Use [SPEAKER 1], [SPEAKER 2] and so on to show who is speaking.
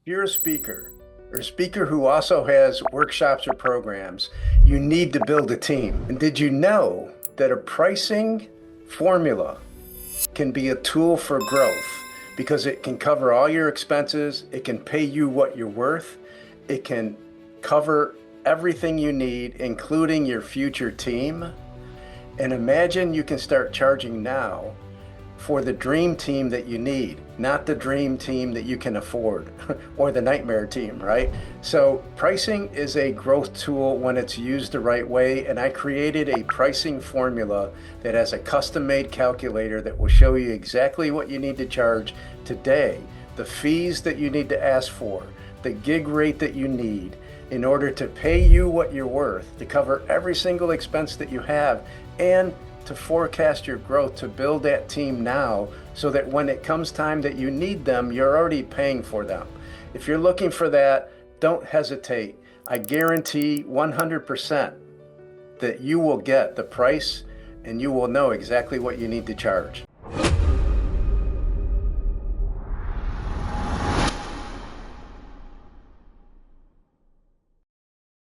[SPEAKER 1] you're a speaker or a speaker who also has workshops or programs, you need to build a team. And did you know that a pricing formula can be a tool for growth because it can cover all your expenses, it can pay you what you're worth, it can cover everything you need, including your future team. And imagine you can start charging now for the dream team that you need, not the dream team that you can afford or the nightmare team, right? So pricing is a growth tool when it's used the right way. And I created a pricing formula that has a custom-made calculator that will show you exactly what you need to charge today, the fees that you need to ask for, the gig rate that you need in order to pay you what you're worth, to cover every single expense that you have, and to forecast your growth, to build that team now so that when it comes time that you need them, you're already paying for them. If you're looking for that, don't hesitate. I guarantee 100% that you will get the price and you will know exactly what you need to charge.